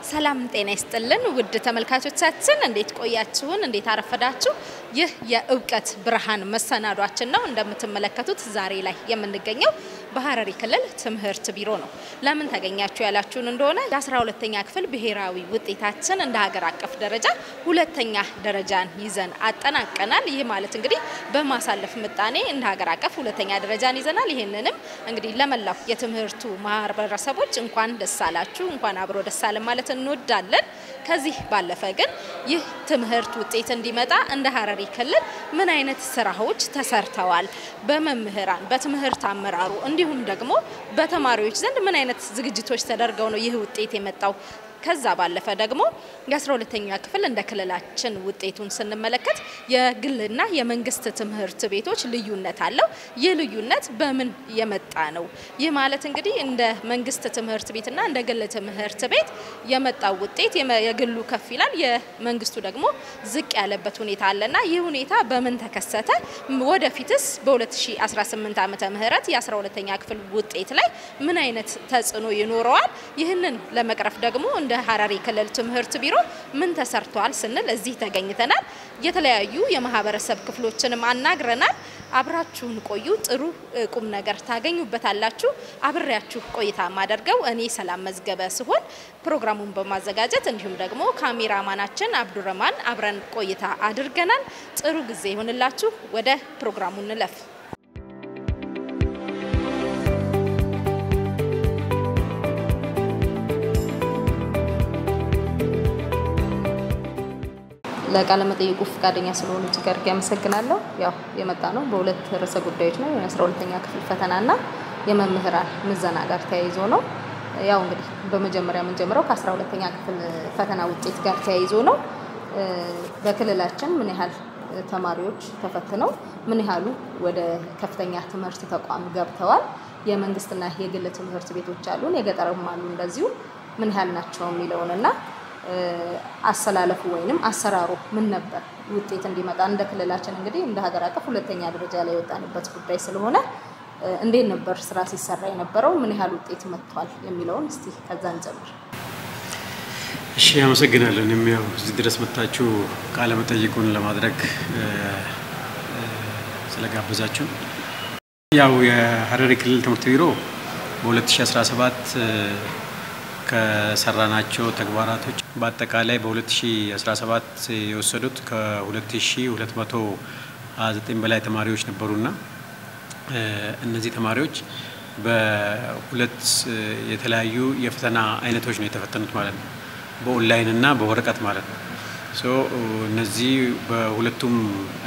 ሰላም ጤና ይስጥልን ውድ ተመልካቾቻችን እንዴት ቆያችሁን እንዴት አረፈዳችሁ ይህ የእውቀት ብርሃን መሰናዷችን ነው እንደምትመለከቱት ዛሬ ላይ የምንገኘው በሐረሪ ክልል ትምህርት ቢሮ ነው ለምን ተገኛችሁ ያላችሁን እንደሆነ የ12ኛ ክፍል ብሔራዊ ውጤታችን እንደ ሀገር አቀፍ ደረጃ ሁለተኛ ደረጃን ይዘን አጠናቀናል ይህ ማለት እንግዲህ በማሳለፍ ምጣኔ እንደ ሀገር አቀፍ ሁለተኛ ደረጃን ይዘናል ይሄንንም እንግዲህ ለመላው የትምህርቱ ማህበረሰቦች እንኳን ደስ አላችሁ እንኳን አብሮ ደስ አለ ማለት እንወዳለን ከዚህ ባለፈ ግን ይህ ትምህርት ውጤት እንዲመጣ እንደ ሐረሪ ክልል ምን አይነት ስራዎች ተሰርተዋል በመምህራን በትምህርት አመራሩ እንዲሁም ደግሞ በተማሪዎች ዘንድ ምን አይነት ዝግጅቶች ተደርገው ነው ይህ ውጤት የመጣው ከዛ ባለፈ ደግሞ የ12ኛ ክፍል እንደ ክልላችን ውጤቱን ስንመለከት የግልና የመንግስት ትምህርት ቤቶች ልዩነት አለው የልዩነት በምን የመጣ ነው ይህ ማለት እንግዲህ እንደ መንግስት ትምህርት ቤትና እንደ ግል ትምህርት ቤት የመጣው ውጤት የግሉ ከፍ ይላል የመንግስቱ ደግሞ ዝቅ ያለበት ሁኔታ አለና ይህ ሁኔታ በምን ተከሰተ ወደፊትስ በ2018 ዓመተ ምህረት የ12ኛ ክፍል ውጤት ላይ ምን አይነት ተጽዕኖ ይኖረዋል ይህንን ለመቅረፍ ደግሞ እንደ ሐረሪ ክልል ትምህርት ቢሮ ምን ተሰርቷል ስንል እዚህ ተገኝተናል የተለያዩ የማህበረሰብ ክፍሎችንም አናግረናል አብራችሁን ቆዩ ጥሩ ቁም ነገር ታገኙበታላችሁ አብሬያችሁ ቆይታ ማደርገው እኔ ሰላም መዝገበ ሲሆን ፕሮግራሙን በማዘጋጀት እንዲሁም ደግሞ ካሜራማናችን አብዱረማን አብረን ቆይታ አድርገናል ጥሩ ጊዜ ይሁንላችሁ ወደ ፕሮግራሙ እንለፍ ለቃለ መጠይቁ ፍቃደኛ ስለሆኑ ትከርክ ያመሰግናለሁ ያው የመጣ ነው በሁለት ርዕሰ ጉዳዮች ነው የ12ኛ ክፍል ፈተናና የመምህራን ምዘና ጋር ተያይዞ ነው ያው እንግዲህ በመጀመሪያ ምን ጀምረው ከ12ኛ ክፍል ፈተና ውጤት ጋር ተያይዞ ነው በክልላችን ምን ያህል ተማሪዎች ተፈትነው ምን ያህሉ ወደ ከፍተኛ ትምህርት ተቋም ገብተዋል የመንግስትና የግል ትምህርት ቤቶች አሉን የገጠርም አሉ እንደዚሁ ምን ያህል ናቸው የሚለውንና አሰላለፉ ወይንም አሰራሩ ምን ነበር ውጤት እንዲመጣ እንደ ክልላችን እንግዲህ እንደ ሀገር አቀፍ ሁለተኛ ደረጃ ላይ ወጣንበት ጉዳይ ስለሆነ እንዴት ነበር ስራ ሲሰራ የነበረው ምን ያህል ውጤት መጥቷል የሚለውን እስቲ ከዛን ጀምር እሺ አመሰግናለሁ የሚያው እዚህ ድረስ መጣችሁ ቃለ መጠይቁን ለማድረግ ስለጋበዛችሁ ያው የሐረሪ ክልል ትምህርት ቢሮ በ2017 ከሰራናቸው ተግባራቶች በአጠቃላይ በ2017 የወሰዱት ከ2229 በላይ ተማሪዎች ነበሩና እነዚህ ተማሪዎች በሁለት የተለያዩ የፈተና አይነቶች ነው የተፈተኑት ማለት ነው በኦንላይን እና በወረቀት ማለት ነው እነዚህ በሁለቱም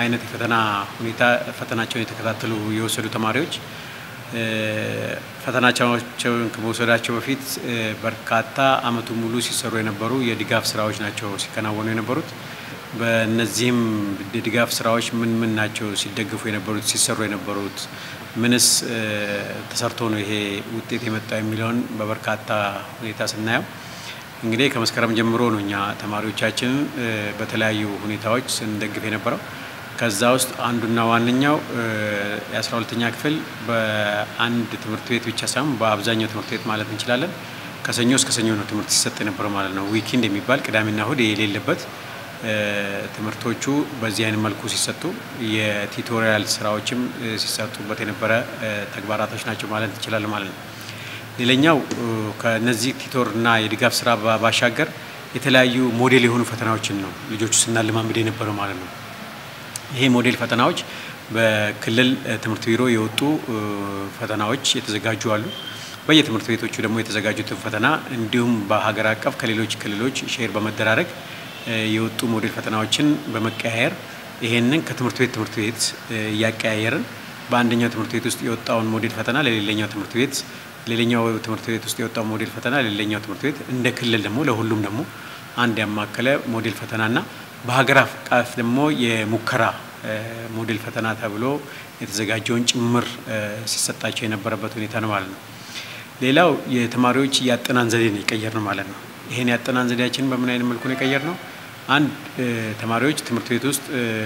አይነት የፈተና ሁኔታ ፈተናቸውን የተከታተሉ የወሰዱ ተማሪዎች ፈተናቸውን ከመውሰዳቸው በፊት በርካታ አመቱ ሙሉ ሲሰሩ የነበሩ የድጋፍ ስራዎች ናቸው ሲከናወኑ የነበሩት በእነዚህም የድጋፍ ስራዎች ምን ናቸው ሲደግፉ የነበሩት ሲሰሩ የነበሩት ምንስ ተሰርቶ ነው ይሄ ውጤት የመጣው የሚለውን በበርካታ ሁኔታ ስናየው እንግዲህ ከመስከረም ጀምሮ ነው እኛ ተማሪዎቻችን በተለያዩ ሁኔታዎች ስንደግፍ የነበረው ከዛ ውስጥ አንዱና ዋንኛው የ12ኛ ክፍል በአንድ ትምህርት ቤት ብቻ ሳይሆን በአብዛኛው ትምህርት ቤት ማለት እንችላለን ከሰኞ እስከ ሰኞ ነው ትምህርት ሲሰጥ የነበረው ማለት ነው ዊኬንድ የሚባል ቅዳሜና እሁድ የሌለበት ትምህርቶቹ በዚህ አይነት መልኩ ሲሰጡ የቲዩቶሪያል ስራዎችም ሲሰጡበት የነበረ ተግባራቶች ናቸው ማለት እንችላለን ማለት ነው ሌላኛው ከነዚህ ቲዩቶርና የድጋፍ ስራ ባሻገር የተለያዩ ሞዴል የሆኑ ፈተናዎችን ነው ልጆቹ ስናለማመድ የነበረው ማለት ነው ይሄ ሞዴል ፈተናዎች በክልል ትምህርት ቢሮ የወጡ ፈተናዎች የተዘጋጁ አሉ በየትምህርት ቤቶቹ ደግሞ የተዘጋጁት ፈተና እንዲሁም በሀገር አቀፍ ከሌሎች ክልሎች ሼር በመደራረግ የወጡ ሞዴል ፈተናዎችን በመቀያየር ይሄንን ከትምህርት ቤት ያቀያየርን በአንደኛው ትምህርት ቤት ውስጥ የወጣውን ሞዴል ፈተና ለሌላኛው ትምህርት ቤት ውስጥ የወጣው ሞዴል ፈተና ለሌላኛው ትምህርት ቤት እንደ ክልል ደግሞ ለሁሉም ደግሞ አንድ ያማከለ ሞዴል ፈተናና በሀገር አቀፍ ደግሞ የሙከራ ሞዴል ፈተና ተብሎ የተዘጋጀውን ጭምር ሲሰጣቸው የነበረበት ሁኔታ ነው ማለት ነው ሌላው የተማሪዎች ያጠናን ዘዴ ነው የቀየርነው ማለት ነው ይሄን ያጠናን ዘዴያችን በምን አይነት መልኩ ነው የቀየርነው አንድ ተማሪዎች ትምህርት ቤት ውስጥ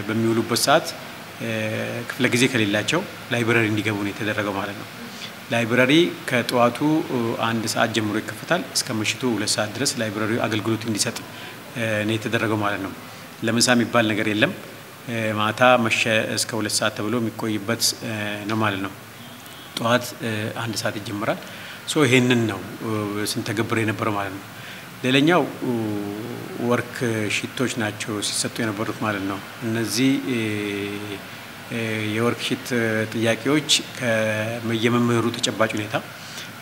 በሚውሉበት ሰዓት ክፍለ ጊዜ ከሌላቸው ላይብረሪ እንዲገቡ ነው የተደረገው ማለት ነው ላይብረሪ ከጠዋቱ 1 ሰዓት ጀምሮ ይከፈታል እስከ ምሽቱ 2 ሰዓት ድረስ ላይብረሪው አገልግሎት እንዲሰጥ ነው የተደረገው ማለት ነው። ለምሳ የሚባል ነገር የለም። ማታ መሸ እስከ 2 ሰዓት ተብሎ የሚቆይበት ነው ማለት ነው። ጠዋት 1 ሰዓት ይጀምራል። ይሄንን ነው ስንተገብር የነበረው ማለት ነው። ሌላኛው ወርክ ሺቶች ናቸው ሲሰጡ የነበሩት ማለት ነው። እነዚህ የወርክ ሺት ጥያቄዎች ከየመምህሩ ተጨባጭ ሁኔታ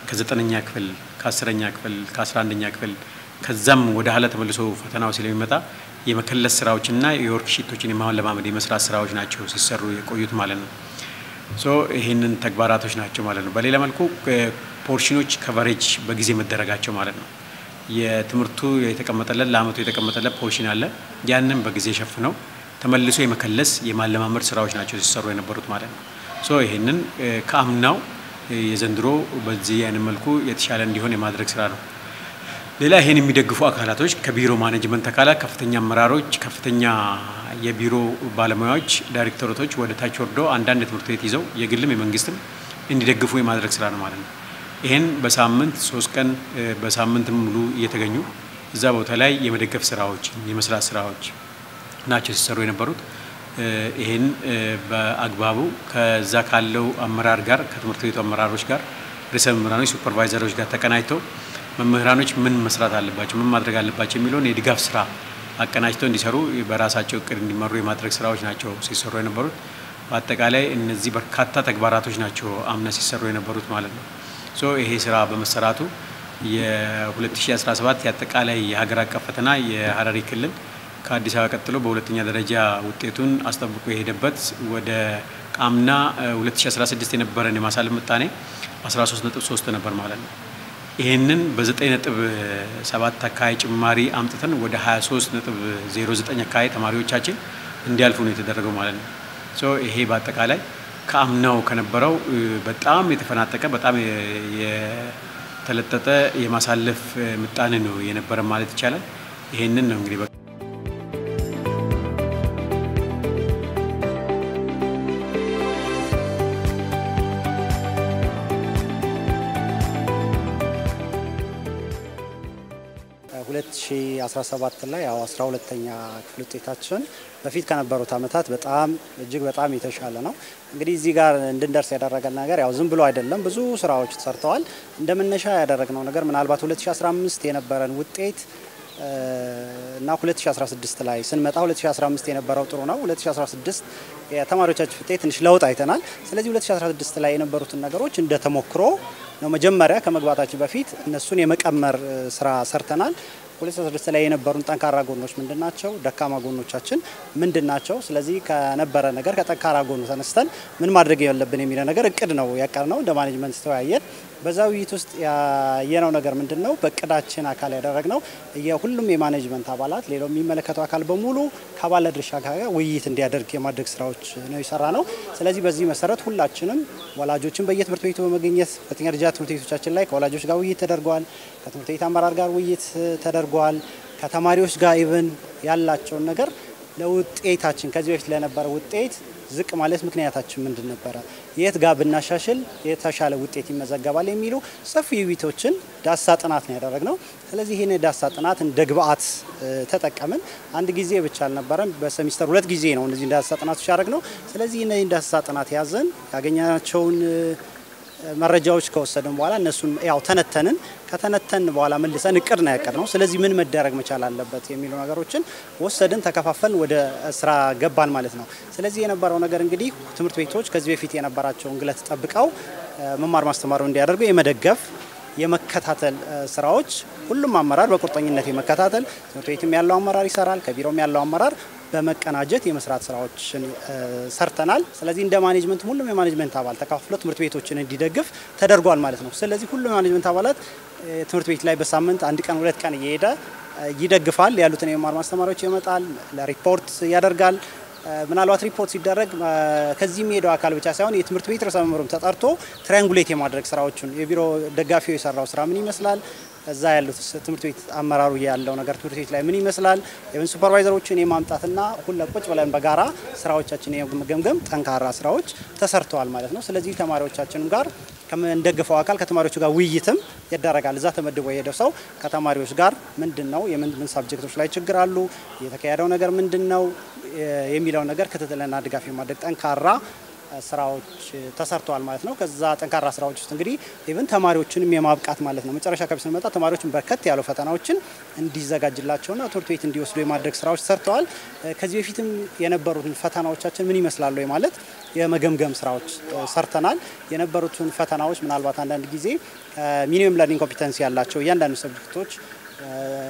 ከ9ኛ ክፍል ከ10ኛ ክፍል ከ11ኛ ክፍል ከዛም ወደ ኋላ ተመልሶ ፈተናው ስለሚመጣ የመከለስ ስራዎችና የወርክ ሺቶችን የማለማመድ የመስራት ስራዎች ናቸው ሲሰሩ የቆዩት ማለት ነው። ይሄንን ተግባራቶች ናቸው ማለት ነው። በሌላ መልኩ ፖርሽኖች ከቨሬጅ በጊዜ መደረጋቸው ማለት ነው። የትምህርቱ የተቀመጠለት ለአመቱ የተቀመጠለት ፖርሽን አለ። ያንን በጊዜ ሸፍነው ተመልሶ የመከለስ የማለማመድ ስራዎች ናቸው ሲሰሩ የነበሩት ማለት ነው። ይሄንን ከአምናው የዘንድሮ በዚህ አይነት መልኩ የተሻለ እንዲሆን የማድረግ ስራ ነው። ሌላ ይሄን የሚደግፉ አካላቶች ከቢሮ ማኔጅመንት አካላት ከፍተኛ አመራሮች ከፍተኛ የቢሮ ባለሙያዎች ዳይሬክተሮች ወደ ታች ወርዶ አንዳንድ ትምህርት ቤት ይዘው የግልም የመንግስትም እንዲደግፉ የማድረግ ስራ ነው ማለት ነው። ይሄን በሳምንት 3 ቀን በሳምንት ሙሉ እየተገኙ እዛ ቦታ ላይ የመደገፍ ስራዎች የመስራት ስራዎች ናቸው ሲሰሩ የነበሩት። ይሄን በአግባቡ ከዛ ካለው አመራር ጋር ከትምህርት ቤቱ አመራሮች ጋር ርዕሰ መምህራኖች ሱፐርቫይዘሮች ጋር ተቀናጅተው መምህራኖች ምን መስራት አለባቸው ምን ማድረግ አለባቸው የሚለውን የድጋፍ ስራ አቀናጅተው እንዲሰሩ በራሳቸው እቅድ እንዲመሩ የማድረግ ስራዎች ናቸው ሲሰሩ የነበሩት። በአጠቃላይ እነዚህ በርካታ ተግባራቶች ናቸው አምና ሲሰሩ የነበሩት ማለት ነው። ይሄ ስራ በመሰራቱ የ2017 የአጠቃላይ የሀገር አቀፍ ፈተና የሐረሪ ክልል ከአዲስ አበባ ቀጥሎ በሁለተኛ ደረጃ ውጤቱን አስጠብቆ የሄደበት ወደ አምና 2016 የነበረን የማሳለፍ ምጣኔ 13.3 ነበር ማለት ነው። ይሄንን በ9.7 አካባቢ ጭማሪ አምጥተን ወደ 23.09 አካባቢ ተማሪዎቻችን እንዲያልፉ ነው የተደረገው ማለት ነው። ይሄ በአጠቃላይ ከአምናው ከነበረው በጣም የተፈናጠቀ በጣም የተለጠጠ የማሳለፍ ምጣኔ ነው የነበረ ማለት ይቻላል። ይሄንን ነው እንግዲህ 2017 ላይ ያው 12ኛ ክፍል ውጤታችን በፊት ከነበሩት አመታት እጅግ በጣም የተሻለ ነው። እንግዲህ እዚህ ጋር እንድንደርስ ያደረገን ነገር ያው ዝም ብሎ አይደለም፣ ብዙ ስራዎች ተሰርተዋል። እንደመነሻ ያደረግነው ነገር ምናልባት 2015 የነበረን ውጤት እና 2016 ላይ ስንመጣ 2015 የነበረው ጥሩ ነው። 2016 የተማሪዎቻችን ውጤት ትንሽ ለውጥ አይተናል። ስለዚህ 2016 ላይ የነበሩትን ነገሮች እንደተሞክሮ ነው መጀመሪያ ከመግባታችን በፊት እነሱን የመቀመር ስራ ሰርተናል። 2016 ላይ የነበሩን ጠንካራ ጎኖች ምንድናቸው? ደካማ ጎኖቻችን ምንድናቸው? ስለዚህ ከነበረ ነገር ከጠንካራ ጎኑ ተነስተን ምን ማድረግ ያለብን የሚለው ነገር እቅድ ነው ያቀርነው። እንደ ማኔጅመንት ተወያየን። በዛ ውይይት ውስጥ ያየነው ነገር ምንድነው? በእቅዳችን አካል ያደረግነው የሁሉም የማኔጅመንት አባላት ሌላው የሚመለከተው አካል በሙሉ ከባለ ድርሻ ጋር ውይይት እንዲያደርግ የማድረግ ስራዎች ነው የሰራነው። ስለዚህ በዚህ መሰረት ሁላችንም ወላጆችን በየትምህርት ቤቱ በመገኘት ሁለተኛ ደረጃ ትምህርት ቤቶቻችን ላይ ከወላጆች ጋር ውይይት ተደርጓል። ከትምህርት ቤት አመራር ጋር ውይይት ተደርጓል። ከተማሪዎች ጋር ኢቭን ያላቸውን ነገር ለውጤታችን ከዚህ በፊት ለነበረ ውጤት ዝቅ ማለት ምክንያታችን ምንድን ነበረ፣ የት ጋር ብናሻሽል የተሻለ ውጤት ይመዘገባል የሚሉ ሰፊ ውይይቶችን ዳሳ ጥናት ነው ያደረግነው። ስለዚህ ይሄን ዳሳ ጥናት እንደ ግብአት ተጠቀምን። አንድ ጊዜ ብቻ አልነበረም፣ በሴሚስተር 2 ጊዜ ነው እነዚህ ዳሳ ጥናቶች ያደረግነው። ስለዚህ እነዚህ ዳሳ ጥናት ያዘን ያገኘናቸውን መረጃዎች ከወሰድን በኋላ እነሱን ያው ተነተንን። ከተነተን በኋላ መልሰን እቅድ ነው ያቀድነው። ስለዚህ ምን መደረግ መቻል አለበት የሚሉ ነገሮችን ወሰድን፣ ተከፋፈልን፣ ወደ ስራ ገባን ማለት ነው። ስለዚህ የነበረው ነገር እንግዲህ ትምህርት ቤቶች ከዚህ በፊት የነበራቸውን ግለት ጠብቀው መማር ማስተማሩ እንዲያደርጉ የመደገፍ የመከታተል ስራዎች ሁሉም አመራር በቁርጠኝነት የመከታተል ትምህርት ቤትም ያለው አመራር ይሰራል፣ ከቢሮም ያለው አመራር በመቀናጀት የመስራት ስራዎችን ሰርተናል። ስለዚህ እንደ ማኔጅመንት ሁሉም የማኔጅመንት አባል ተካፍሎ ትምህርት ቤቶችን እንዲደግፍ ተደርጓል ማለት ነው። ስለዚህ ሁሉም የማኔጅመንት አባላት ትምህርት ቤት ላይ በሳምንት 1 ቀን 2 ቀን እየሄደ ይደግፋል። ያሉትን የመማር ማስተማሪዎች ይመጣል፣ ለሪፖርት ያደርጋል። ምናልባት ሪፖርት ሲደረግ ከዚህ የሚሄደው አካል ብቻ ሳይሆን የትምህርት ቤት ርዕሰ መምህሩም ተጠርቶ ትራያንጉሌት የማድረግ ስራዎችን የቢሮ ደጋፊው የሰራው ስራ ምን ይመስላል፣ እዛ ያሉት ትምህርት ቤት አመራሩ ያለው ነገር ትምህርት ቤት ላይ ምን ይመስላል ኢቨን ሱፐርቫይዘሮችን የማምጣትና ሁሉ ቁጭ ብለን በጋራ ስራዎቻችን የመገምገም ጠንካራ ስራዎች ተሰርተዋል ማለት ነው። ስለዚህ ተማሪዎቻችንም ጋር ከመንደግፈው አካል ከተማሪዎቹ ጋር ውይይትም ይደረጋል። እዛ ተመድቦ የሄደው ሰው ከተማሪዎች ጋር ምንድነው የምን ሳብጀክቶች ላይ ችግር አሉ የተካሄደው ነገር ምንድነው የሚለው ነገር ክትትልና ድጋፍ የማድረግ ጠንካራ ስራዎች ተሰርተዋል ማለት ነው። ከዛ ጠንካራ ስራዎች ውስጥ እንግዲህ ኢቭን ተማሪዎችንም የማብቃት ማለት ነው። መጨረሻ አካባቢ ስንመጣ ተማሪዎችን በርከት ያሉ ፈተናዎችን እንዲዘጋጅላቸውና ትምህርት ቤት እንዲወስዱ የማድረግ ስራዎች ሰርተዋል። ከዚህ በፊትም የነበሩትን ፈተናዎቻችን ምን ይመስላሉ ማለት የመገምገም ስራዎች ሰርተናል። የነበሩትን ፈተናዎች ምናልባት አንዳንድ ጊዜ ሚኒመም ለርኒንግ ኮምፒተንሲ ያላቸው እያንዳንዱ ሰብጀክቶች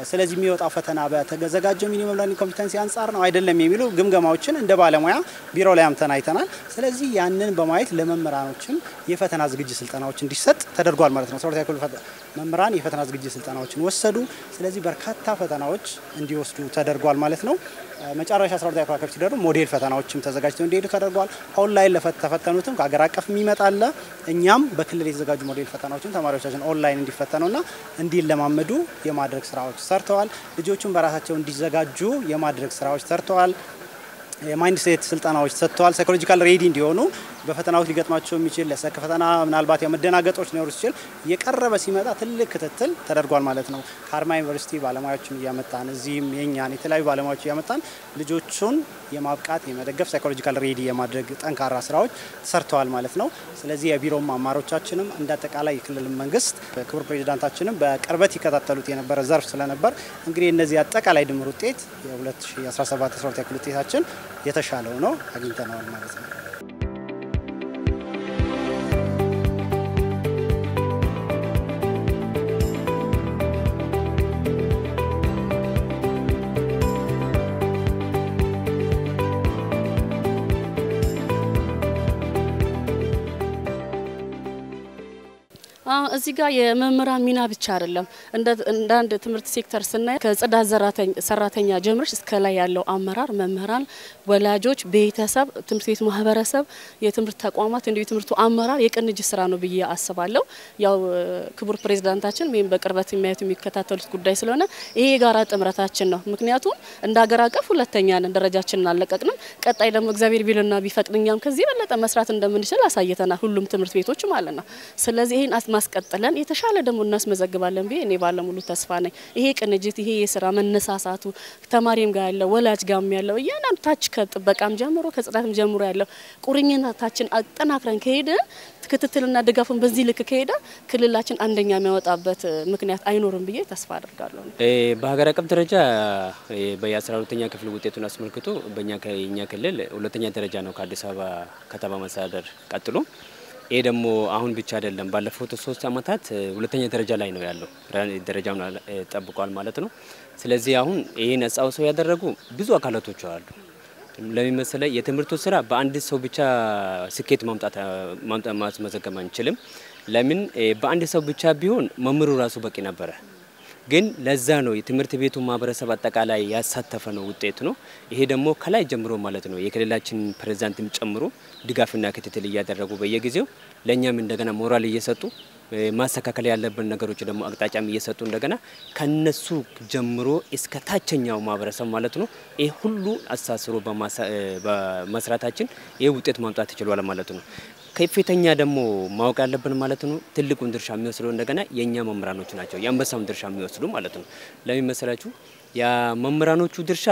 ስለዚህ የሚወጣው ፈተና በተዘጋጀው ሚኒመም ለርኒንግ ኮምፒተንሲ አንፃር ነው አይደለም የሚሉ ግምገማዎችን እንደ ባለሙያ ቢሮ ላይ አይተናል። ስለዚህ ያንን በማየት ለመምህራኖችም የፈተና ዝግጅት ስልጠናዎች እንዲሰጥ ተደርጓል ማለት ነው። ሶርታ ያክል መምህራን የፈተና ዝግጅት ስልጠናዎችን ወሰዱ። ስለዚህ በርካታ ፈተናዎች እንዲወስዱ ተደርጓል ማለት ነው። መጨረሻ 12 ያክል አካባቢ ሲደርሱ ሞዴል ፈተናዎችም ተዘጋጅተው እንዲሄዱ ተደርጓል። ኦንላይን ለተፈተኑትም ከሀገር አቀፍ የሚመጣለ እኛም በክልል የተዘጋጁ ሞዴል ፈተናዎችን ተማሪዎቻችን ኦንላይን እንዲፈተኑና እንዲለማመዱ የማድረግ ስራዎች ሰርተዋል። ልጆቹም በራሳቸው እንዲዘጋጁ የማድረግ ስራዎች ሰርተዋል። የማይንድ ሴት ስልጠናዎች ሰጥተዋል። ሳይኮሎጂካል ሬዲ እንዲሆኑ በፈተናዎች ሊገጥማቸው የሚችል ለሰክ ፈተና ምናልባት የመደናገጦች ሊኖሩ ሲችል የቀረበ ሲመጣ ትልቅ ክትትል ተደርጓል ማለት ነው። ከአርማ ዩኒቨርሲቲ ባለሙያዎችን እያመጣን እዚህም የኛን የተለያዩ ባለሙያዎች እያመጣን ልጆቹን የማብቃት የመደገፍ ሳይኮሎጂካል ሬዲ የማድረግ ጠንካራ ስራዎች ሰርተዋል ማለት ነው። ስለዚህ የቢሮም አማሮቻችንም እንደ አጠቃላይ የክልል መንግስት ክቡር ፕሬዝዳንታችንም በቅርበት ይከታተሉት የነበረ ዘርፍ ስለነበር እንግዲህ እነዚህ አጠቃላይ ድምር ውጤት የ2017 12 ያክል ውጤታችን የተሻለው ነው አግኝተናል ማለት ነው። እዚህ ጋር የመምህራን ሚና ብቻ አይደለም እንደ አንድ ትምህርት ሴክተር ስናይ ከጽዳት ሰራተኛ ጀምሮች እስከ ላይ ያለው አመራር መምህራን ወላጆች ቤተሰብ ትምህርት ቤት ማህበረሰብ የትምህርት ተቋማት እንዲሁ የትምህርቱ አመራር የቅንጅት ስራ ነው ብዬ አስባለሁ። ያው ክቡር ፕሬዝዳንታችን ወይም በቅርበት የሚከታተሉት ጉዳይ ስለሆነ ይሄ የጋራ ጥምረታችን ነው። ምክንያቱም እንደ ሀገር አቀፍ ሁለተኛ ነን ደረጃችንን አለቀቅንም። ቀጣይ ደግሞ እግዚአብሔር ቢልና ቢፈቅድኛም ከዚህ በለጠ መስራት እንደምንችል አሳይተናል ሁሉም ትምህርት ቤቶች ማለት ነው። ስለዚህ ይሄን ማስቀጠለን የተሻለ ደግሞ እናስመዘግባለን ብዬ እኔ ባለሙሉ ተስፋ ነኝ። ይሄ ቅንጅት ይሄ የስራ መነሳሳቱ ተማሪም ጋር ያለው ወላጅ ጋርም ያለው እያንዳንዱ ታች ከጥበቃም ጀምሮ ከጽዳትም ጀምሮ ያለው ቁርኝነታችን አጠናክረን ከሄደ ክትትልና ድጋፉን በዚህ ልክ ከሄደ ክልላችን አንደኛ የሚያወጣበት ምክንያት አይኖርም ብዬ ተስፋ አደርጋለሁ። በሀገር አቀፍ ደረጃ በ12ኛ ክፍል ውጤቱን አስመልክቶ በእኛ ክልል ሁለተኛ ደረጃ ነው ከአዲስ አበባ ከተማ መስተዳድር ቀጥሎ። ይሄ ደግሞ አሁን ብቻ አይደለም ባለፉት 3 አመታት ሁለተኛ ደረጃ ላይ ነው ያለው ደረጃውን ጠብቋል ማለት ነው። ስለዚህ አሁን ይሄን አጻውሶ ያደረጉ ብዙ አካላቶች አሉ። ለሚመስለ የትምህርቱ ስራ በአንድ ሰው ብቻ ስኬት ማምጣት ማስመዘገብ አንችልም። ለምን በአንድ ሰው ብቻ ቢሆን መምሩ ራሱ በቂ ነበር። ግን ለዛ ነው የትምህርት ቤቱ ማህበረሰብ አጠቃላይ ያሳተፈ ነው ውጤት ነው። ይሄ ደግሞ ከላይ ጀምሮ ማለት ነው የክልላችን ፕሬዝዳንትም ጨምሮ ድጋፍና ክትትል እያደረጉ በየጊዜው ለኛም እንደገና ሞራል እየሰጡ ማስተካከል ያለብን ነገሮች ደግሞ አቅጣጫም እየሰጡ እንደገና ከነሱ ጀምሮ እስከ ታችኛው ማህበረሰብ ማለት ነው ይሄ ሁሉ አሳስሮ በመስራታችን ይሄ ውጤት ማምጣት ይችላል ማለት ነው። ከፍተኛ ደግሞ ማወቅ ያለብን ማለት ነው ትልቁን ድርሻ የሚወስዱ እንደገና የኛ መምህራኖች ናቸው። የአንበሳውን ድርሻ የሚወስዱ ማለት ነው። ለምን መሰላችሁ? ያ መምህራኖቹ ድርሻ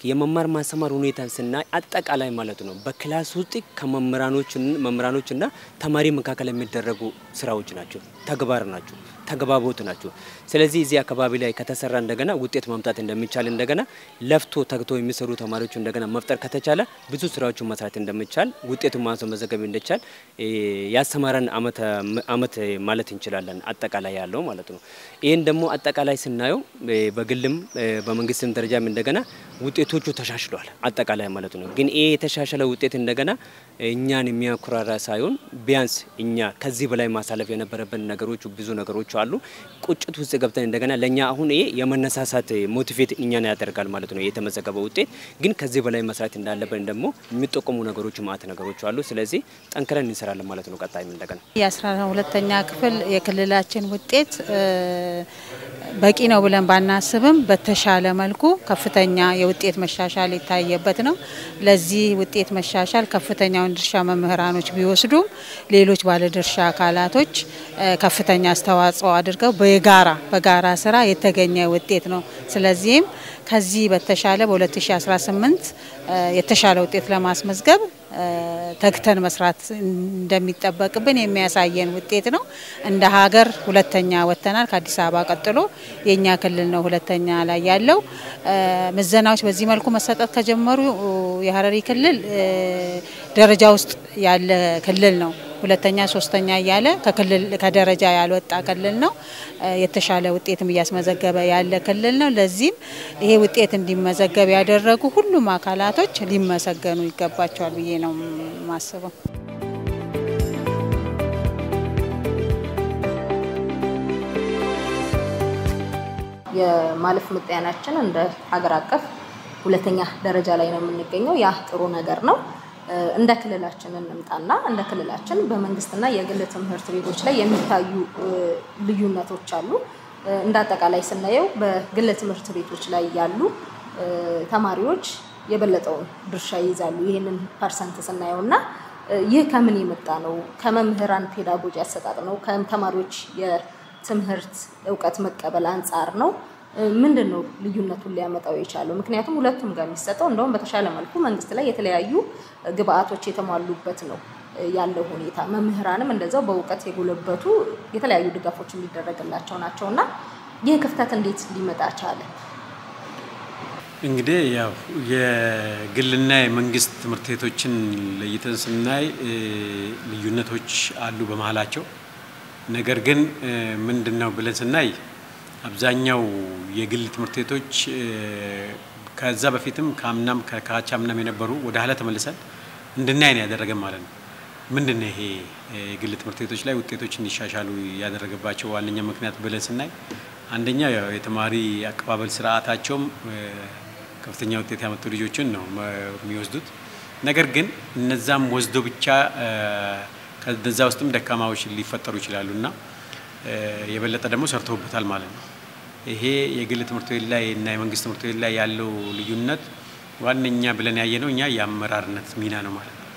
የመማር ማስተማር ሁኔታን ስናይ አጠቃላይ ማለት ነው በክላስ ውስጥ ከመምህራኖችና ተማሪ መካከል የሚደረጉ ስራዎች ናቸው፣ ተግባር ናቸው፣ ተግባቦት ናቸው። ስለዚህ እዚህ አካባቢ ላይ ከተሰራ እንደገና ውጤት ማምጣት እንደሚቻል እንደገና ለፍቶ ተግቶ የሚሰሩ ተማሪዎች እንደገና መፍጠር ከተቻለ ብዙ ስራዎችን መስራት እንደሚቻል ውጤቱን ማስመዘገብ እንደቻል ያስተማረን አመት ማለት እንችላለን አጠቃላይ ያለው ማለት ነው። ይሄን ደግሞ አጠቃላይ ስናየው በግልም በመንግስትም ደረጃም እንደገና ውጤቶቹ ተሻሽሏል አጠቃላይ ማለት ነው። ግን ይሄ የተሻሻለ ውጤት እንደገና እኛን የሚያኩራራ ሳይሆን ቢያንስ እኛ ከዚህ በላይ ማሳለፍ የነበረብን ነገሮች ብዙ ነገሮች አሉ ቁጭት ውስጥ ገብተን እንደገና ለኛ አሁን ይሄ የመነሳሳት ሞቲቬት እኛን ያደርጋል ማለት ነው የተመዘገበው ውጤት ግን ከዚህ በላይ መስራት እንዳለብን ደግሞ የሚጠቆሙ ነገሮች ማት ነገሮች አሉ ስለዚህ ጠንክረን እንሰራለን ማለት ነው ቀጣይም እንደገና የ12ኛ ክፍል የክልላችን ውጤት በቂ ነው ብለን ባናስብም በተሻለ መልኩ ከፍተኛ የውጤት መሻሻል ይታየበት ነው ለዚህ ውጤት መሻሻል ከፍተኛውን ድርሻ መምህራኖች ቢወስዱም ሌሎች ባለድርሻ አካላቶች ከፍተኛ አስተዋጽኦ አድርገው በጋራ ስራ የተገኘ ውጤት ነው ስለዚህም ከዚህ በተሻለ በ2018 የተሻለ ውጤት ለማስመዝገብ ተግተን መስራት እንደሚጠበቅብን የሚያሳየን ውጤት ነው እንደ ሀገር ሁለተኛ ወተናል ከአዲስ አበባ ቀጥሎ የኛ ክልል ነው ሁለተኛ ላይ ያለው ምዘናዎች በዚህ መልኩ መሰጠት ከጀመሩ የሐረሪ ክልል ደረጃ ውስጥ ያለ ክልል ነው ሁለተኛ ሶስተኛ ያለ ከደረጃ ያልወጣ ክልል ነው የተሻለ ውጤትም ያስመዘገበ ያለ ክልል ነው ለዚህም ይሄ ውጤት እንዲመዘገብ ያደረጉ ሁሉም አካላቶች ሊመሰገኑ ይገባቸዋል ብዬ ነው ማስበው የማለፍ ምጣኔያችን እንደ ሀገር አቀፍ ሁለተኛ ደረጃ ላይ ነው የምንገኘው ያ ጥሩ ነገር ነው እንደ ክልላችን እንምጣና እንደ ክልላችን በመንግስትና የግል ትምህርት ቤቶች ላይ የሚታዩ ልዩነቶች አሉ እንደ አጠቃላይ ስናየው በግል ትምህርት ቤቶች ላይ ያሉ ተማሪዎች የበለጠውን ድርሻ ይይዛሉ ይሄንን ፐርሰንት ስናየውና ይህ ከምን የመጣ ነው ከመምህራን ፔዳጎጂ አሰጣጥ ነው ከተማሪዎች የትምህርት ዕውቀት መቀበል አንፃር ነው ምንድነው ልዩነቱን ሊያመጣው የቻለው ምክንያቱም ሁለቱም ጋር የሚሰጠው እንደውም በተሻለ መልኩ መንግስት ላይ የተለያዩ ግብአቶች የተሟሉበት ነው ያለው ሁኔታ መምህራንም እንደዛው በእውቀት የጎለበቱ የተለያዩ ድጋፎች የሚደረግላቸው ናቸውና ይህ ክፍተት እንዴት ሊመጣ ቻለ እንግዲህ ያው የግልና የመንግስት ትምህርት ቤቶችን ለይተን ስናይ ልዩነቶች አሉ በመሃላቸው ነገር ግን ምንድነው ብለን ስናይ አብዛኛው የግል ትምህርት ቤቶች ከዛ በፊትም ካምናም ከካቻምናም የነበሩ ወደ ኋላ ተመልሰን እንድናይ ነው ያደረገ ማለት ነው ምንድነው ይሄ የግል ትምህርት ቤቶች ላይ ውጤቶች እንዲሻሻሉ ያደረገባቸው ዋነኛ ምክንያት ብለን ስናይ አንደኛ የተማሪ አቀባበል ስርዓታቸውም ከፍተኛ ውጤት ያመጡ ልጆችን ነው የሚወስዱት ነገር ግን እነዛም ወስዶ ብቻ ከዛ ውስጥም ደካማዎች ሊፈጠሩ ይችላሉና የበለጠ ደግሞ ሰርተውበታል ማለት ነው ይሄ የግል ትምህርት ቤት ላይ እና የመንግስት ትምህርት ቤት ላይ ያለው ልዩነት ዋነኛ ብለን ያየነው እኛ የአመራርነት ሚና ነው ማለት ነው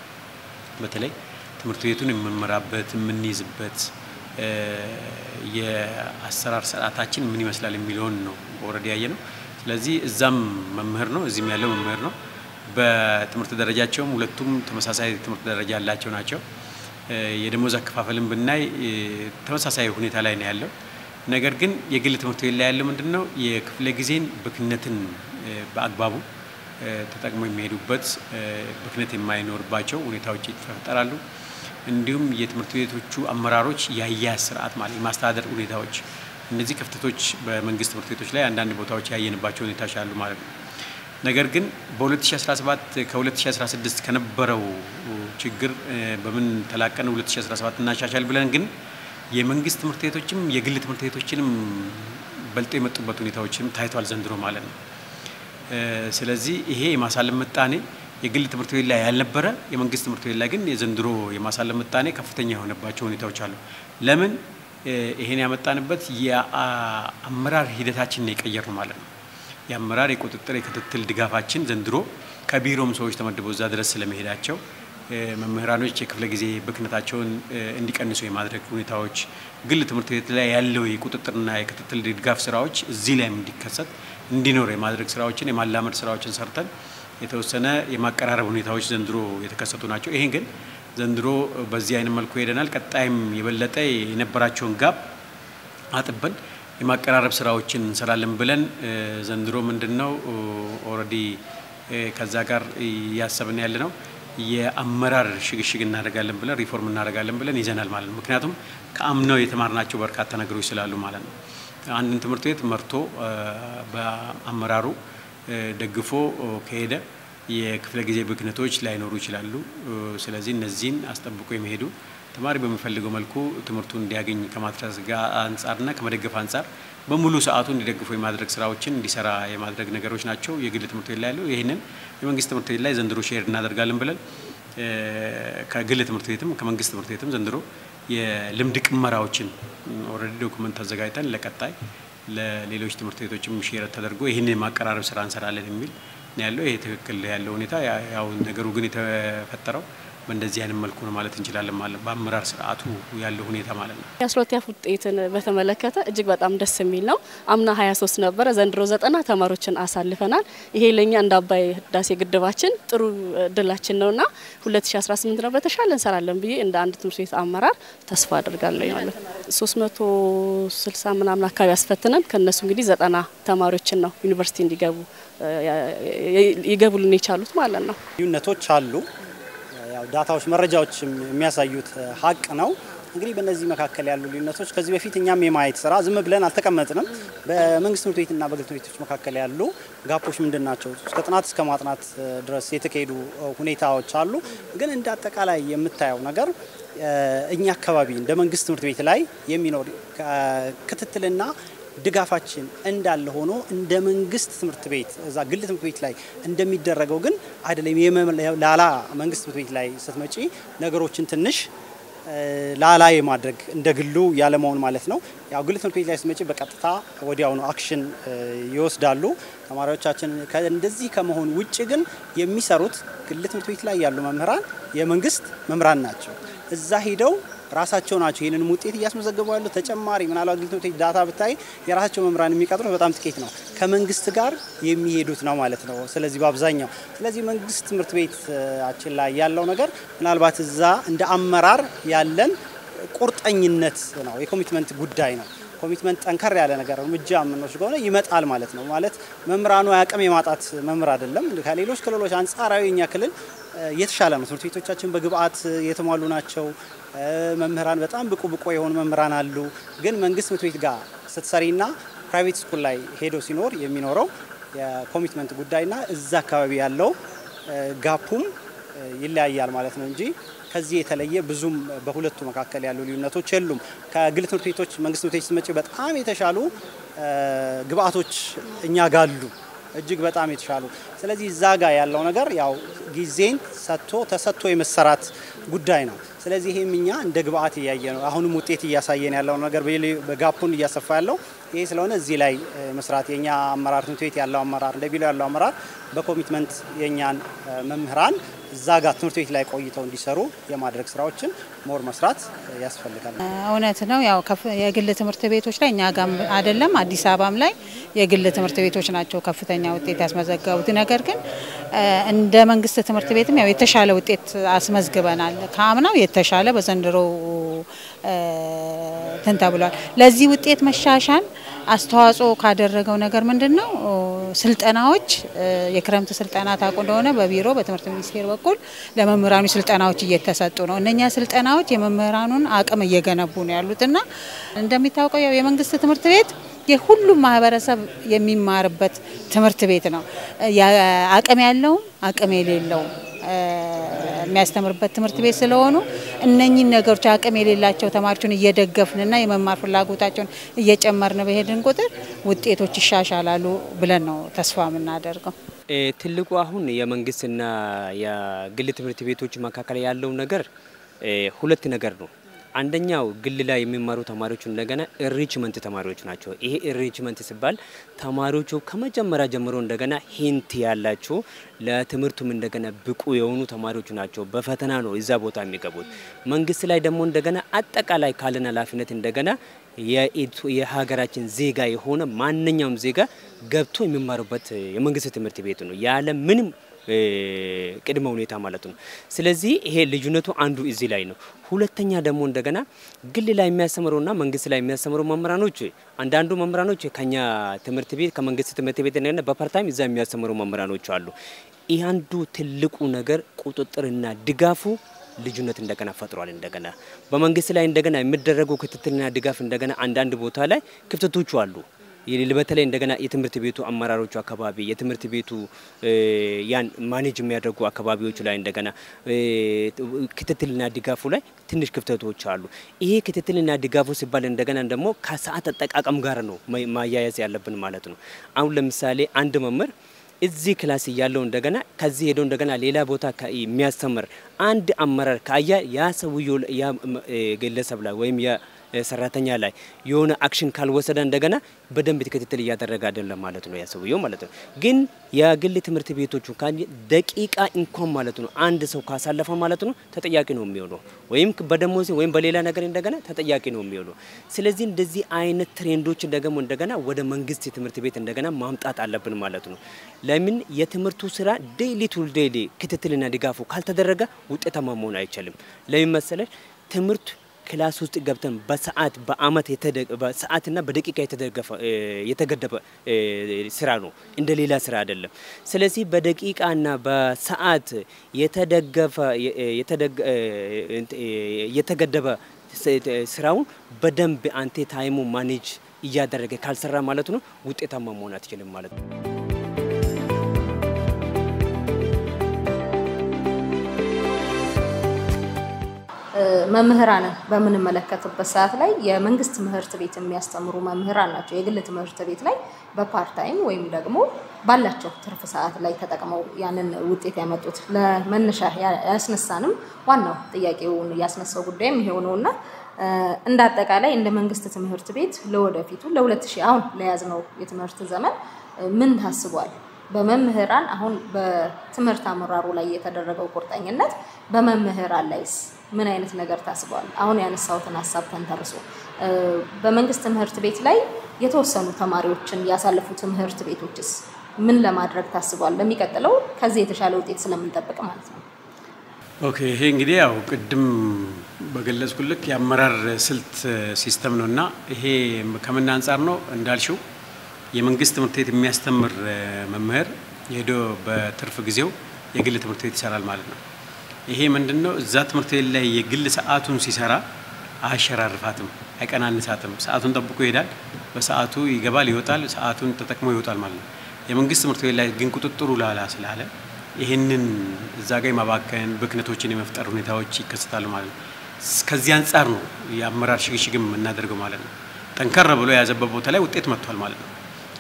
በተለይ ትምህርት ቤቱን የምንመራበት የምንይዝበት የአሰራር ስርዓታችን ምን ይመስላል የሚለውን ነው ኦሬዲ ያየነው ስለዚህ እዛም መምህር ነው እዚህም ያለው መምህር ነው በትምህርት ደረጃቸውም ሁለቱም ተመሳሳይ ትምህርት ደረጃ ያላቸው ናቸው የደሞዝ አከፋፈልን ብናይ ተመሳሳይ ሁኔታ ላይ ነው ያለው ነገር ግን የግል ትምህርት ቤት ላይ ያለው ምንድነው የክፍለ ጊዜን ብክነትን በአግባቡ ተጠቅመው የሚሄዱበት ብክነት የማይኖርባቸው ሁኔታዎች ይፈጠራሉ እንዲሁም የትምህርት ቤቶቹ አመራሮች ያያያዝ ስርዓት ማለት የማስተዳደር ሁኔታዎች እነዚህ ክፍተቶች በመንግስት ትምህርት ቤቶች ላይ አንዳንድ ቦታዎች ያየንባቸው ሁኔታዎች አሉ ማለት ነው ነገር ግን በ2017 ከ2016 ከነበረው ችግር በምን ተላቀነ 2017 እናሻሻል ብለን ግን የመንግስት ትምህርት ቤቶችም የግል ትምህርት ቤቶችንም በልጦ የመጡበት ሁኔታዎችም ታይቷል ዘንድሮ ማለት ነው ስለዚህ ይሄ የማሳለፍ ምጣኔ የግል ትምህርት ቤት ላይ ያልነበረ የመንግስት ትምህርት ቤት ላይ ግን የዘንድሮ የማሳለፍ ምጣኔ ከፍተኛ የሆነባቸው ሁኔታዎች አሉ ለምን ይሄን ያመጣንበት የአመራር ሂደታችን ነው የቀየር ነው ማለት ነው የአመራር የቁጥጥር የክትትል ድጋፋችን ዘንድሮ ከቢሮም ሰዎች ተመድበው እዛ ድረስ ስለመሄዳቸው መምህራኖች የክፍለ ጊዜ ብክነታቸውን እንዲቀንሱ የማድረግ ሁኔታዎች ግል ትምህርት ቤት ላይ ያለው የቁጥጥርና የክትትል ድጋፍ ስራዎች እዚህ ላይ እንዲከሰት እንዲኖር የማድረግ ስራዎችን የማላመድ ስራዎችን ሰርተን የተወሰነ የማቀራረብ ሁኔታዎች ዘንድሮ የተከሰቱ ናቸው ይሄን ግን ዘንድሮ በዚህ አይነት መልኩ ሄደናል ቀጣይም የበለጠ የነበራቸውን ጋብ አጥበን የማቀራረብ ስራዎችን እንሰራለን ብለን ዘንድሮ ምንድነው ኦሬዲ ከዛ ጋር ያሰብን ያለ ነው የአመራር ሽግሽግ እናደርጋለን ብለን ሪፎርም እናደርጋለን ብለን ይዘናል ማለት ነው ምክንያቱም ከአምናው የተማርናቸው በርካታ ነገሮች ስላሉ ማለት ነው አንድን ትምህርት ቤት መርቶ በአመራሩ ደግፎ ከሄደ የክፍለ ጊዜ ብክነቶች ላይኖሩ ይችላሉ ስለዚህ እነዚህን አስጠብቆ የሚሄዱ ተማሪ በሚፈልገው መልኩ ትምህርቱን እንዲያገኝ ከማድረስ ጋር አንጻርና ከመደገፍ አንጻር በሙሉ ሰዓቱ እንዲደግፉ የማድረግ ስራዎችን እንዲሰራ የማድረግ ነገሮች ናቸው የግል ትምህርት ቤት ላይ ያለው። ይሄንን የመንግስት ትምህርት ቤት ላይ ዘንድሮ ሼር እናደርጋለን ብለን ከግል ትምህርት ቤትም ከመንግስት ትምህርት ቤትም ዘንድሮ የልምድ ቅመራዎችን ኦሬዲ ዶክመንት አዘጋጅተን ለቀጣይ ለሌሎች ትምህርት ቤቶችም ሼር ተደርጎ ይሄንን ማቀራረብ ስራ እንሰራለን የሚል ነው ያለው። ይሄ ትክክል ያለው ሁኔታ ያው ነገሩ ግን የተፈጠረው በእንደዚህ አይነት መልኩ ነው ማለት እንችላለን ማለት በአመራር ስርዓቱ ያለው ሁኔታ ማለት ነው። የ12ኛ ውጤትን በተመለከተ እጅግ በጣም ደስ የሚል ነው። አምና 23 ነበር፣ ዘንድሮ 90 ተማሪዎችን አሳልፈናል። ይሄ ለኛ እንደ አባይ ህዳሴ ግድባችን ጥሩ ድላችን ነውና 2018 ነው በተሻለ እንሰራለን ብዬ እንደ አንድ ትምህርት ቤት አመራር ተስፋ አደርጋለሁ ማለት 360 ምናምን አካባቢ አስፈትነን ከነሱ እንግዲህ 90 ተማሪዎችን ነው ዩኒቨርሲቲ እንዲገቡ ይገቡልን የቻሉት ማለት ነው። ልዩነቶች አሉ። ያው ዳታዎች መረጃዎች የሚያሳዩት ሀቅ ነው። እንግዲህ በእነዚህ መካከል ያሉ ልዩነቶች ከዚህ በፊት እኛም የማየት ስራ ዝም ብለን አልተቀመጥንም። በመንግስት ትምህርት ቤትና በግል ትምህርት ቤቶች መካከል ያሉ ጋፖች ምንድናቸው? እስከ ጥናት እስከ ማጥናት ድረስ የተካሄዱ ሁኔታዎች አሉ። ግን እንደ አጠቃላይ የምታየው ነገር እኛ አካባቢ እንደ መንግስት ትምህርት ቤት ላይ የሚኖር ክትትልና ድጋፋችን እንዳለ ሆኖ እንደ መንግስት ትምህርት ቤት እዛ ግል ትምህርት ቤት ላይ እንደሚደረገው ግን አይደለም። ላላ መንግስት ትምህርት ቤት ላይ ስትመጪ ነገሮችን ትንሽ ላላ የማድረግ እንደ ግሉ ያለመሆን ማለት ነው። ያው ግል ትምህርት ቤት ላይ ስትመጪ በቀጥታ ወዲያውኑ አክሽን ይወስዳሉ ተማሪዎቻችን። እንደዚህ ከመሆን ውጪ ግን የሚሰሩት ግል ትምህርት ቤት ላይ ያሉ መምህራን የመንግስት መምህራን ናቸው። እዛ ሄደው ራሳቸው ናቸው ይሄንን ውጤት እያስመዘገቡ ያሉ። ተጨማሪ ምናልባት ግል ትምህርት ቤት ዳታ ብታይ የራሳቸው መምህራን የሚቀጥሩት በጣም ጥቂት ነው፣ ከመንግስት ጋር የሚሄዱት ነው ማለት ነው። ስለዚህ በአብዛኛው ስለዚህ መንግስት ትምህርት ቤታችን ላይ ያለው ነገር ምናልባት እዛ እንደ አመራር ያለን ቁርጠኝነት ነው፣ የኮሚትመንት ጉዳይ ነው። ኮሚትመንት ጠንከር ያለ ነገር እርምጃ የምንወስድ ከሆነ ይመጣል ማለት ነው። ማለት መምህራኑ አቅም የማጣት መምህር አይደለም። ከሌሎች ክልሎች አንጻራዊ እኛ ክልል የተሻለ ነው። ትምህርት ቤቶቻችን በግብአት የተሟሉ ናቸው። መምህራን በጣም ብቁ የሆኑ መምህራን አሉ። ግን መንግስት ትምህርት ቤት ጋር ስትሰሪና ፕራይቬት ስኩል ላይ ሄዶ ሲኖር የሚኖረው የኮሚትመንት ጉዳይና እዛ አካባቢ ያለው ጋፑም ይለያያል ማለት ነው እንጂ ከዚህ የተለየ ብዙም በሁለቱ መካከል ያሉ ልዩነቶች የሉም። ከግል ትምህርት ቤቶች መንግስት ትምህርት ቤት ስትመጪ በጣም የተሻሉ ግብአቶች እኛ ጋር አሉ፣ እጅግ በጣም የተሻሉ። ስለዚህ እዛ ጋር ያለው ነገር ያው ጊዜን ተሰጥቶ የመሰራት ጉዳይ ነው። ስለዚህ ይሄም እኛ እንደ ግብአት እያየ ነው አሁንም ውጤት እያሳየን ያለው ነገር በጋፑን እያሰፋ ያለው ይሄ ስለሆነ እዚህ ላይ መስራት የኛ አመራር ትምህርት ቤት ያለው አመራር እንደ ቢሮ ያለው አመራር በኮሚትመንት የኛን መምህራን እዛ ጋር ትምህርት ቤት ላይ ቆይተው እንዲሰሩ የማድረግ ስራዎችን ሞር መስራት ያስፈልጋል። እውነት ነው። ያው የግል ትምህርት ቤቶች ላይ እኛ ጋር አይደለም አዲስ አበባም ላይ የግል ትምህርት ቤቶች ናቸው ከፍተኛ ውጤት ያስመዘገቡት። ነገር ግን እንደ መንግስት ትምህርት ቤትም ያው የተሻለ ውጤት አስመዝግበናል። ከአምናው የተሻለ በዘንድሮ ተንታብሏል። ለዚህ ውጤት መሻሻል አስተዋጽኦ ካደረገው ነገር ምንድነው? ስልጠናዎች የክረምት ስልጠና ታቆ እንደሆነ በቢሮ በትምህርት ሚኒስቴር በኩል ለመምህራኑ ስልጠናዎች እየተሰጡ ነው። እነኛ ስልጠናዎች የመምህራኑን አቅም እየገነቡ ነው ያሉትና እንደሚታወቀው ያው የመንግስት ትምህርት ቤት የሁሉም ማህበረሰብ የሚማርበት ትምህርት ቤት ነው። አቅም ያለው አቅም የሌለው የሚያስተምርበት ትምህርት ቤት ስለሆኑ እነኚህ ነገሮች አቅም የሌላቸው ተማሪዎችን እየደገፍንና የመማር ፍላጎታቸውን እየጨመርን በሄድን ቁጥር ውጤቶች ይሻሻላሉ ብለን ነው ተስፋ የምናደርገው። ትልቁ አሁን የመንግስትና የግል ትምህርት ቤቶች መካከል ያለው ነገር ሁለት ነገር ነው። አንደኛው ግል ላይ የሚማሩ ተማሪዎች እንደገና ኢንሪችመንት ተማሪዎች ናቸው። ይሄ ኢንሪችመንት ሲባል ተማሪዎቹ ከመጀመሪያ ጀምሮ እንደገና ሂንት ያላቸው ለትምህርቱም እንደገና ብቁ የሆኑ ተማሪዎች ናቸው። በፈተና ነው እዛ ቦታ የሚገቡት። መንግስት ላይ ደግሞ እንደገና አጠቃላይ ካለን ኃላፊነት እንደገና የሀገራችን ዜጋ የሆነ ማንኛውም ዜጋ ገብቶ የሚማሩበት የመንግስት ትምህርት ቤት ነው ያለ ምንም ቅድመ ሁኔታ ማለት ነው። ስለዚህ ይሄ ልዩነቱ አንዱ እዚህ ላይ ነው። ሁለተኛ ደግሞ እንደገና ግል ላይ የሚያስተምሩና መንግስት ላይ የሚያስተምሩ መምህራኖች አንዳንዱ መምህራኖች ከኛ ትምህርት ቤት ከመንግስት ትምህርት ቤት እንደገና በፓርታይም እዛ የሚያስተምሩ መምህራኖች አሉ። ይህ አንዱ ትልቁ ነገር ቁጥጥርና ድጋፉ ልዩነት እንደገና ፈጥሯል። እንደገና በመንግስት ላይ እንደገና የሚደረገው ክትትልና ድጋፍ እንደገና አንዳንድ ቦታ ላይ ክፍተቶች አሉ። በተለይ እንደገና የትምህርት ቤቱ አመራሮቹ አካባቢ የትምህርት ቤቱ ያን ማኔጅ የሚያደርጉ አካባቢዎች ላይ እንደገና ክትትልና ድጋፉ ላይ ትንሽ ክፍተቶች አሉ። ይሄ ክትትልና ድጋፉ ሲባል እንደገና ደግሞ ከሰዓት አጠቃቀም ጋር ነው ማያያዝ ያለብን ማለት ነው። አሁን ለምሳሌ አንድ መምህር እዚህ ክላስ ያለው እንደገና ከዚህ ሄዶ እንደገና ሌላ ቦታ የሚያስተምር አንድ አመራር ካያ ያ ሰውየው ያ ግለሰብ ላይ ወይም ያ ሰራተኛ ላይ የሆነ አክሽን ካልወሰደ እንደገና በደንብ ክትትል እያደረገ አይደለም ማለት ነው ያሰውየው ማለት ነው። ግን የግል ትምህርት ቤቶቹ ካን ደቂቃ እንኳን ማለት ነው አንድ ሰው ካሳለፈ ማለት ነው ተጠያቂ ነው የሚሆነው ወይም በደሞዝ ወይም በሌላ ነገር እንደገና ተጠያቂ ነው የሚሆነው። ስለዚህ እንደዚህ አይነት ትሬንዶች ደግሞ እንደገና ወደ መንግስት ትምህርት ቤት እንደገና ማምጣት አለብን ማለት ነው። ለምን የትምህርቱ ስራ ዴይሊ ቱ ዴይሊ ክትትልና ድጋፉ ካልተደረገ ውጤታማ መሆን አይችልም። ለምን መሰለሽ ትምህርት ክላስ ውስጥ ገብተን በሰዓት በአመት በሰዓትና በደቂቃ የተገደበ ስራ ነው እንደ ሌላ ስራ አይደለም። ስለዚህ በደቂቃና በሰዓት የተገደበ ስራውን በደንብ አንተ ታይሙ ማኔጅ እያደረገ ካልሰራ ማለት ነው ውጤታማ መሆን አትችልም ማለት ነው። መምህራንን በምንመለከትበት ሰዓት ላይ የመንግስት ትምህርት ቤት የሚያስተምሩ መምህራን ናቸው የግል ትምህርት ቤት ላይ በፓርት ታይም ወይም ደግሞ ባላቸው ትርፍ ሰዓት ላይ ተጠቅመው ያንን ውጤት ያመጡት። ለመነሻ ያስነሳንም ዋናው ጥያቄውን ያስነሳው ጉዳይም ይሄው ነውና እንደ አጠቃላይ እንደ መንግስት ትምህርት ቤት ለወደፊቱ ለ2000 አሁን ለያዝነው የትምህርት ዘመን ምን ታስቧል? በመምህራን አሁን በትምህርት አመራሩ ላይ የተደረገው ቁርጠኝነት በመምህራን ላይስ ምን አይነት ነገር ታስቧል? አሁን ያነሳውትን ሐሳብ ተንተርሶ በመንግስት ትምህርት ቤት ላይ የተወሰኑ ተማሪዎችን ያሳለፉ ትምህርት ቤቶችስ ምን ለማድረግ ታስቧል? ለሚቀጥለው ከዚህ የተሻለ ውጤት ስለምንጠብቅ ማለት ነው። ኦኬ ይሄ እንግዲህ ያው ቅድም በገለጽኩልክ የአመራር ስልት ሲስተም ነውና ይሄ ከምን አንፃር ነው እንዳልሽው የመንግስት ትምህርት ቤት የሚያስተምር መምህር ሄዶ በትርፍ ጊዜው የግል ትምህርት ቤት ይሰራል ማለት ነው። ይሄ ምንድነው እዛ ትምህርት ቤት ላይ የግል ሰዓቱን ሲሰራ አያሸራርፋትም፣ አይቀናንሳትም። ሰዓቱን ጠብቆ ይሄዳል፣ በሰዓቱ ይገባል ይወጣል፣ ሰዓቱን ተጠቅሞ ይወጣል ማለት ነው። የመንግስት ትምህርት ቤት ላይ ግን ቁጥጥሩ ላላ ስላለ ይሄንን እዛ ጋር ማባከን ብክነቶችን የመፍጠር ሁኔታዎች ይከሰታሉ ማለት ነው። ከዚህ አንፃር ነው የአመራር ሽግሽግም እናደርገው ማለት ነው። ጠንከር ብሎ ያዘበው ቦታ ላይ ውጤት መጥቷል ማለት ነው።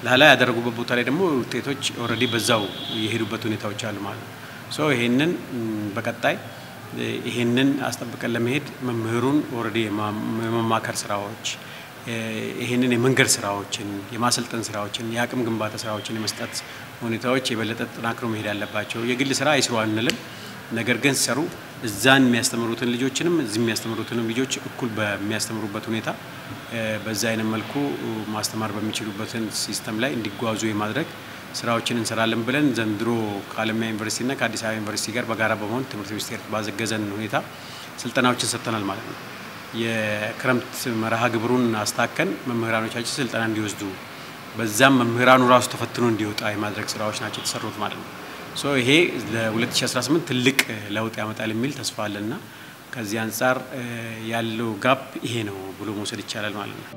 ላላ ያደረጉበት ቦታ ላይ ደግሞ ውጤቶች ኦሬዲ በዛው የሄዱበት ሁኔታዎች አሉ ማለት ነው። ሶ ይሄንን በቀጣይ ይሄንን አስጠብቀን ለመሄድ መምህሩን ኦሬዲ የመማከር ስራዎች ይሄንን የመንገር ስራዎችን የማሰልጠን ስራዎችን የአቅም ግንባታ ስራዎችን የመስጠት ሁኔታዎች የበለጠ ተጠናክረው መሄድ አለባቸው። የግል ስራ አይስሩ አንልም፣ ነገር ግን ሰሩ እዛን የሚያስተምሩትን ልጆችንም እዚህ የሚያስተምሩትንም ልጆች እኩል በሚያስተምሩበት ሁኔታ በዛ አይነት መልኩ ማስተማር በሚችሉበትን ሲስተም ላይ እንዲጓዙ የማድረግ ስራዎችን እንሰራለን ብለን ዘንድሮ ከአለሚያ ዩኒቨርሲቲና ከአዲስ አበባ ዩኒቨርሲቲ ጋር በጋራ በመሆን ትምህርት ሚኒስቴር ባዘገዘን ሁኔታ ስልጠናዎችን ሰጥተናል ማለት ነው። የክረምት መርሃ ግብሩን አስታከን መምህራኖቻችን ስልጠና እንዲወስዱ በዛም መምህራኑ ራሱ ተፈትኖ እንዲወጣ የማድረግ ስራዎች ናቸው የተሰሩት ማለት ነው። ሶ ይሄ ለ2018 ትልቅ ለውጥ ያመጣል የሚል ተስፋ አለና ከዚህ አንፃር ያለው ጋፕ ይሄ ነው ብሎ መውሰድ ይቻላል ማለት ነው።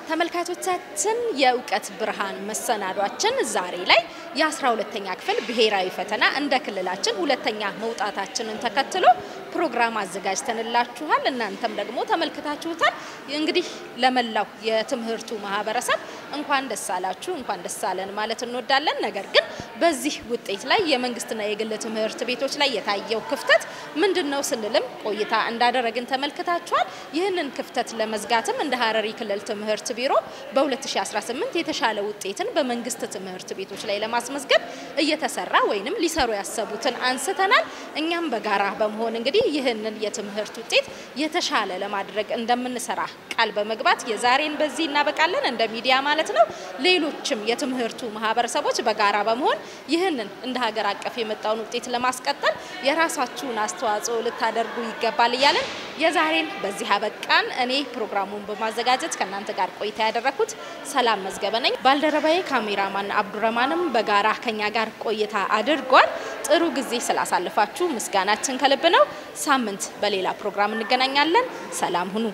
ተመልካቾቻችን የእውቀት ብርሃን መሰናዷችን ዛሬ ላይ የ12ኛ ክፍል ብሔራዊ ፈተና እንደ ክልላችን ሁለተኛ መውጣታችንን ተከትሎ ፕሮግራም አዘጋጅተንላችኋል። እናንተም ደግሞ ተመልክታችሁታል። እንግዲህ ለመላው የትምህርቱ ማህበረሰብ እንኳን ደስ አላችሁ እንኳን ደስ አለን ማለት እንወዳለን። ነገር ግን በዚህ ውጤት ላይ የመንግስትና የግል ትምህርት ቤቶች ላይ የታየው ክፍተት ምንድነው ስንልም ቆይታ እንዳደረግን ተመልክታችኋል። ይህንን ክፍተት ለመዝጋትም እንደ ሐረሪ ክልል ትምህርት ቢሮ በ2018 የተሻለ ውጤትን በመንግስት ትምህርት ቤቶች ላይ ለማስመዝገብ እየተሰራ ወይንም ሊሰሩ ያሰቡትን አንስተናል። እኛም በጋራ በመሆን እንግዲህ ይህንን የትምህርት ውጤት የተሻለ ለማድረግ እንደምንሰራ ቃል በመግባት የዛሬን በዚህ እናበቃለን እንደ ሚዲያ ማለት ነው። ሌሎችም የትምህርቱ ማህበረሰቦች በጋራ በመሆን ይህንን እንደ ሀገር አቀፍ የመጣውን ውጤት ለማስቀጠል የራሳችሁን አስተዋጽኦ ልታደርጉ ይገባል እያለን የዛሬን በዚህ አበቃን። እኔ ፕሮግራሙን በማዘጋጀት ከናንተ ጋር ቆይታ ያደረኩት ሰላም መዝገበ ነኝ። ባልደረባዬ ካሜራማን አብዱረማንም በጋራ ከኛ ጋር ቆይታ አድርጓል። ጥሩ ጊዜ ስላሳለፋችሁ ምስጋናችን ከልብ ነው። ሳምንት በሌላ ፕሮግራም እንገናኛለን። ሰላም ሁኑ።